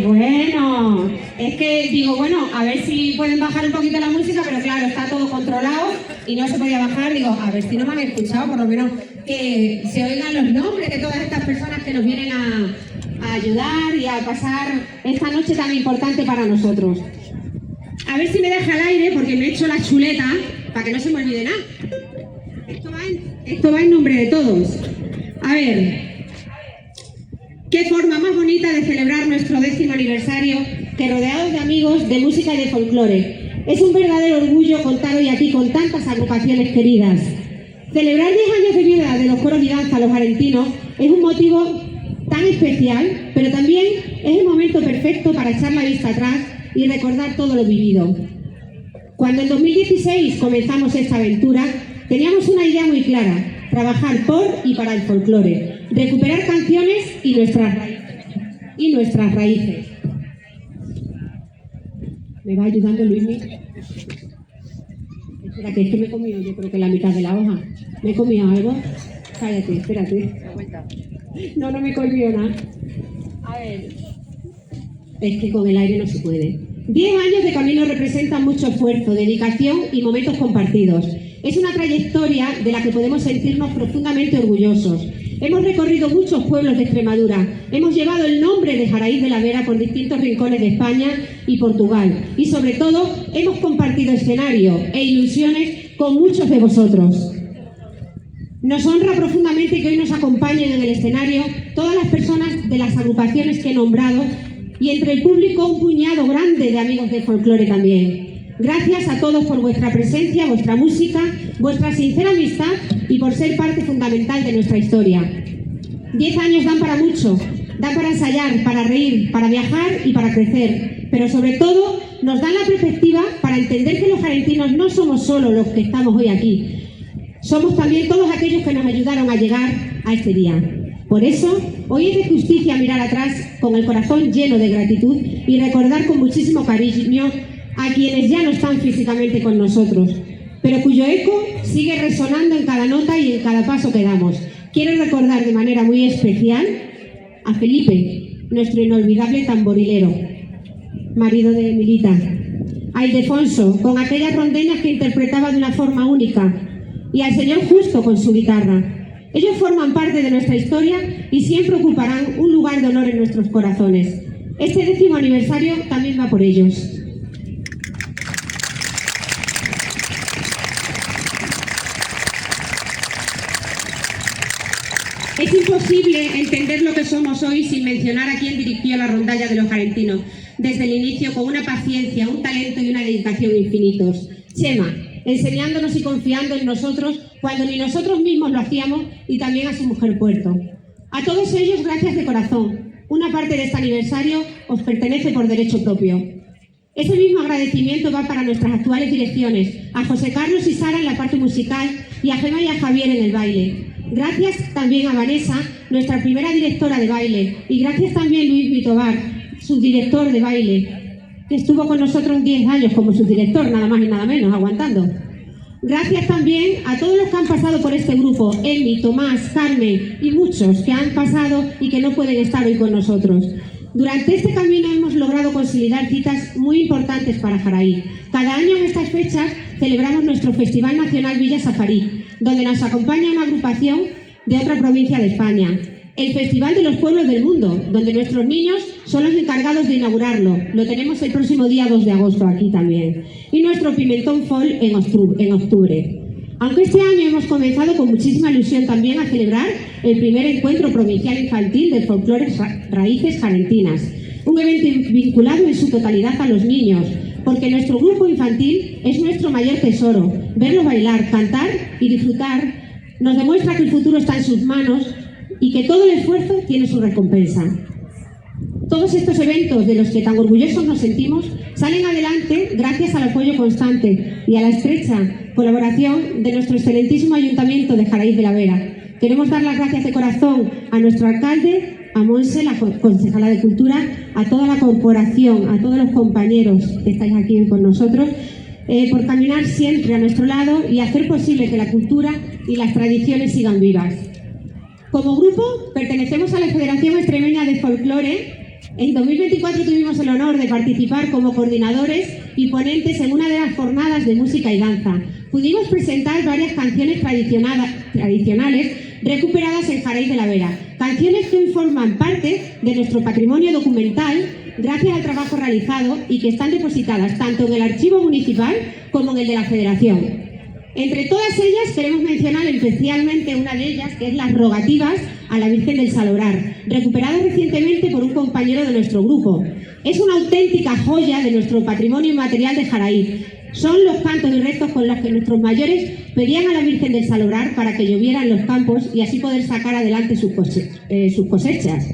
Bueno, es que digo, bueno, a ver si pueden bajar un poquito la música, pero claro, está todo controlado y no se podía bajar. Digo, a ver si no me han escuchado, por lo menos que se oigan los nombres de todas estas personas que nos vienen a ayudar y a pasar esta noche tan importante para nosotros. A ver si me deja el aire, porque me he hecho la chuleta para que no se me olvide nada. Esto va en nombre de todos. A ver, qué forma más bonita de celebrar nuestro 10º aniversario que rodeados de amigos de música y de folclore. Es un verdadero orgullo contar hoy aquí con tantas agrupaciones queridas. Celebrar 10 años de vida de los coros y danza Los Arentinos es un motivo tan especial, pero también es el momento perfecto para echar la vista atrás y recordar todo lo vivido. Cuando en 2016 comenzamos esta aventura, teníamos una idea muy clara: trabajar por y para el folclore, recuperar canciones y nuestras raíces. ¿Me va ayudando Luismi? Espérate, es que me he comido, yo creo que la mitad de la hoja. ¿Me he comido algo? Cállate, espérate. No me he comido nada. A ver. Es que con el aire no se puede. 10 años de camino representan mucho esfuerzo, dedicación y momentos compartidos. Es una trayectoria de la que podemos sentirnos profundamente orgullosos. Hemos recorrido muchos pueblos de Extremadura, hemos llevado el nombre de Jaraíz de la Vera por distintos rincones de España y Portugal, y sobre todo hemos compartido escenario e ilusiones con muchos de vosotros. Nos honra profundamente que hoy nos acompañen en el escenario todas las personas de las agrupaciones que he nombrado, y entre el público un puñado grande de amigos del folclore también. Gracias a todos por vuestra presencia, vuestra música, vuestra sincera amistad y por ser parte fundamental de nuestra historia. 10 años dan para mucho, dan para ensayar, para reír, para viajar y para crecer, pero sobre todo nos dan la perspectiva para entender que los arentinos no somos solo los que estamos hoy aquí. Somos también todos aquellos que nos ayudaron a llegar a este día. Por eso, hoy es de justicia mirar atrás con el corazón lleno de gratitud y recordar con muchísimo cariño a quienes ya no están físicamente con nosotros, pero cuyo eco sigue resonando en cada nota y en cada paso que damos. Quiero recordar de manera muy especial a Felipe, nuestro inolvidable tamborilero, marido de Emilita, a Ildefonso, con aquellas rondeñas que interpretaba de una forma única, y al señor Justo con su guitarra. Ellos forman parte de nuestra historia y siempre ocuparán un lugar de honor en nuestros corazones. Este 10º aniversario también va por ellos. Es imposible entender lo que somos hoy sin mencionar a quien dirigió la rondalla de los jarentinos desde el inicio con una paciencia, un talento y una dedicación infinitos. Chema, enseñándonos y confiando en nosotros cuando ni nosotros mismos lo hacíamos, y también a su mujer Puerto. A todos ellos, gracias de corazón. Una parte de este aniversario os pertenece por derecho propio. Ese mismo agradecimiento va para nuestras actuales direcciones, a José Carlos y Sara en la parte musical y a Gemma y a Javier en el baile. Gracias también a Vanessa, nuestra primera directora de baile, y gracias también a Luis Vitobar, subdirector de baile, que estuvo con nosotros 10 años como subdirector, nada más y nada menos, aguantando. Gracias también a todos los que han pasado por este grupo, Emi, Tomás, Carmen y muchos que han pasado y que no pueden estar hoy con nosotros. Durante este camino hemos logrado consolidar citas muy importantes para Jaraí. Cada año en estas fechas celebramos nuestro Festival Nacional Villa Safarí, donde nos acompaña una agrupación de otra provincia de España. El Festival de los Pueblos del Mundo, donde nuestros niños son los encargados de inaugurarlo. Lo tenemos el próximo día 2 de agosto aquí también. Y nuestro Pimentón Folk en octubre. Aunque este año hemos comenzado con muchísima ilusión también a celebrar el primer encuentro provincial infantil de folclore raíces jarentinas. Un evento vinculado en su totalidad a los niños, porque nuestro grupo infantil es nuestro mayor tesoro. Verlos bailar, cantar y disfrutar nos demuestra que el futuro está en sus manos y que todo el esfuerzo tiene su recompensa. Todos estos eventos de los que tan orgullosos nos sentimos salen adelante gracias al apoyo constante y a la estrecha colaboración de nuestro excelentísimo Ayuntamiento de Jaraíz de la Vera. Queremos dar las gracias de corazón a nuestro alcalde, a Monse, la concejala de Cultura, a toda la corporación, a todos los compañeros que estáis aquí con nosotros, por caminar siempre a nuestro lado y hacer posible que la cultura y las tradiciones sigan vivas. Como grupo, pertenecemos a la Federación Extremeña de Folclore. En 2024 tuvimos el honor de participar como coordinadores y ponentes en una de las jornadas de música y danza. Pudimos presentar varias canciones tradicionales recuperadas en Jaraíz de la Vera, canciones que hoy forman parte de nuestro patrimonio documental gracias al trabajo realizado y que están depositadas tanto en el archivo municipal como en el de la Federación. Entre todas ellas queremos mencionar especialmente una de ellas, que es Las Rogativas a la Virgen del Salobrar, recuperada recientemente por un compañero de nuestro grupo. Es una auténtica joya de nuestro patrimonio inmaterial de Jaraíz. Son los cantos y rezos con los que nuestros mayores pedían a la Virgen del Salobrar para que lloviera en los campos y así poder sacar adelante sus cosechas.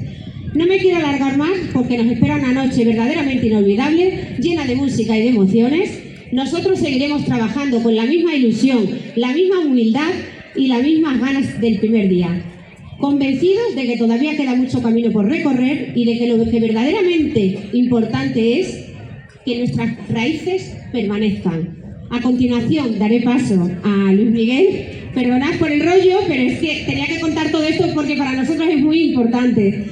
No me quiero alargar más porque nos espera una noche verdaderamente inolvidable, llena de música y de emociones. Nosotros seguiremos trabajando con la misma ilusión, la misma humildad y las mismas ganas del primer día, convencidos de que todavía queda mucho camino por recorrer y de que lo que verdaderamente importante es que nuestras raíces permanezcan. A continuación daré paso a Luis Miguel. Perdonad por el rollo, pero es que tenía que contar todo esto porque para nosotros es muy importante.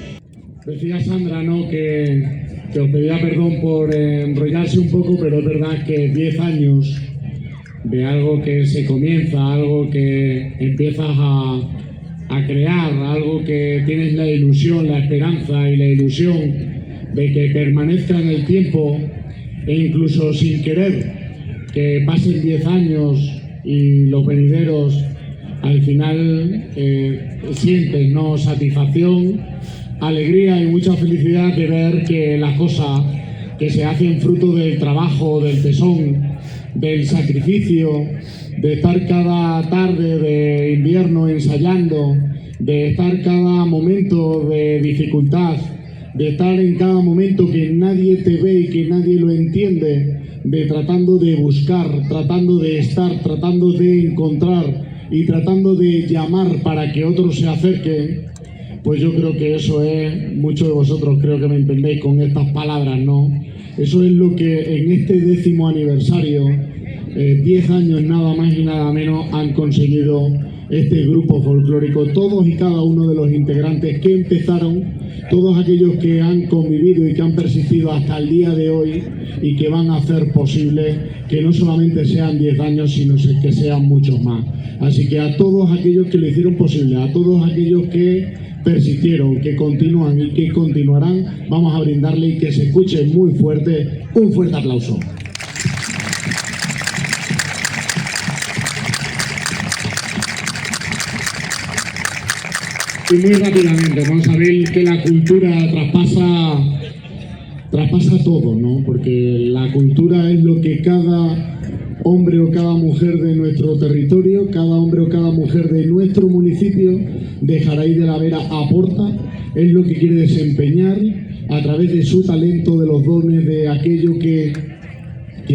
Decía Sandra, ¿no?, que os pedía perdón por enrollarse un poco, pero es verdad que 10 años de algo que se comienza, algo que empiezas a crear, algo que tienes la ilusión, la esperanza y la ilusión de que permanezca en el tiempo, e incluso sin querer que pasen 10 años y los venideros al final sienten, ¿no?, satisfacción, alegría y mucha felicidad de ver que las cosas que se hacen fruto del trabajo, del tesón, del sacrificio, de estar cada tarde de invierno ensayando, de estar cada momento de dificultad, de estar en cada momento que nadie te ve y que nadie lo entiende, de tratando de buscar, tratando de estar, tratando de encontrar y tratando de llamar para que otros se acerquen, pues yo creo que eso es, muchos de vosotros creo que me entendéis con estas palabras, ¿no? Eso es lo que en este 10º aniversario, 10 años nada más y nada menos, han conseguido este grupo folclórico, todos y cada uno de los integrantes que empezaron, todos aquellos que han convivido y que han persistido hasta el día de hoy y que van a hacer posible que no solamente sean 10 años, sino que sean muchos más. Así que a todos aquellos que lo hicieron posible, a todos aquellos que persistieron, que continúan y que continuarán, vamos a brindarle y que se escuche muy fuerte, un fuerte aplauso. Y muy rápidamente, vamos a ver que la cultura traspasa todo, ¿no? Porque la cultura es lo que cada hombre o cada mujer de nuestro territorio, cada hombre o cada mujer de nuestro municipio de Jaraíz de la Vera aporta, es lo que quiere desempeñar a través de su talento, de los dones, de aquello que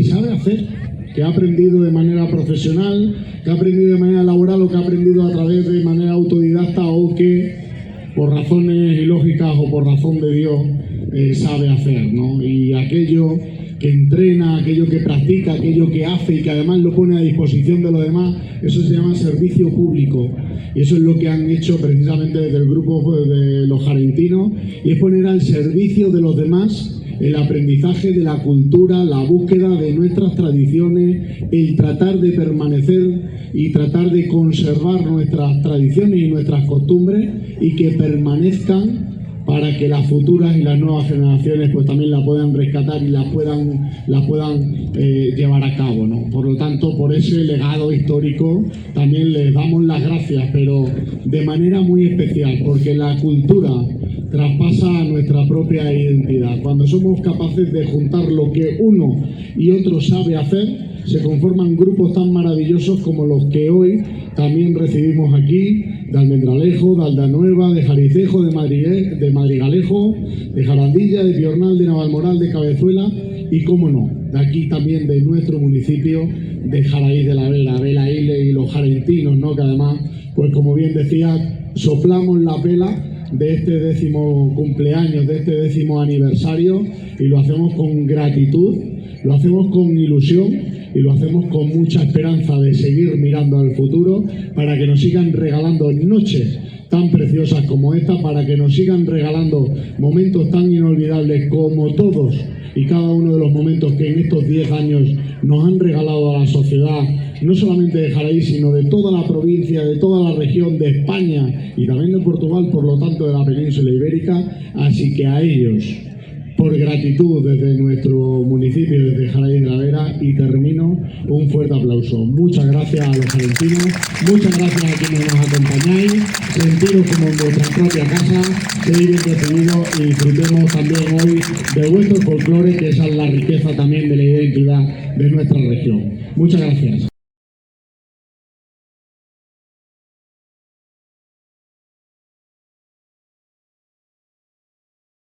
sabe hacer, que ha aprendido de manera profesional, que ha aprendido de manera laboral o que ha aprendido a través de manera autodidacta o que por razones ilógicas o por razón de Dios sabe hacer, ¿no? Y aquello que entrena, aquello que practica, aquello que hace y que además lo pone a disposición de los demás, eso se llama servicio público. Y eso es lo que han hecho precisamente desde el grupo de los jarentinos, y es poner al servicio de los demás el aprendizaje de la cultura, la búsqueda de nuestras tradiciones, el tratar de permanecer y tratar de conservar nuestras tradiciones y nuestras costumbres y que permanezcan para que las futuras y las nuevas generaciones pues también la puedan rescatar y la puedan llevar a cabo, ¿no? Por lo tanto, por ese legado histórico también les damos las gracias, pero de manera muy especial, porque la cultura traspasa a nuestra propia identidad. Cuando somos capaces de juntar lo que uno y otro sabe hacer, se conforman grupos tan maravillosos como los que hoy también recibimos aquí, de Almendralejo, de Aldanueva, de Jaricejo, de Madrigalejo, de Jarandilla, de Piornal, de Navalmoral, de Cabezuela y, cómo no, de aquí también de nuestro municipio, de Jaraíz de la Vera, Belaíle y los jarentinos, ¿no? Que además, pues como bien decía, soplamos la vela de este 10º cumpleaños, de este 10º aniversario, y lo hacemos con gratitud, lo hacemos con ilusión y lo hacemos con mucha esperanza de seguir mirando al futuro para que nos sigan regalando noches tan preciosas como esta, para que nos sigan regalando momentos tan inolvidables como todos y cada uno de los momentos que en estos 10 años nos han regalado a la sociedad, no solamente de Jaraíz, sino de toda la provincia, de toda la región, de España y también de Portugal, por lo tanto de la península ibérica. Así que a ellos, por gratitud desde nuestro municipio, desde Jaraíz de la Vera, y termino, un fuerte aplauso. Muchas gracias a los jarentinos, muchas gracias a quienes nos acompañáis, sentiros como en vuestra propia casa, seguid bien recibidos y disfrutemos también hoy de vuestro folclore, que esa es la riqueza también de la identidad de nuestra región. Muchas gracias.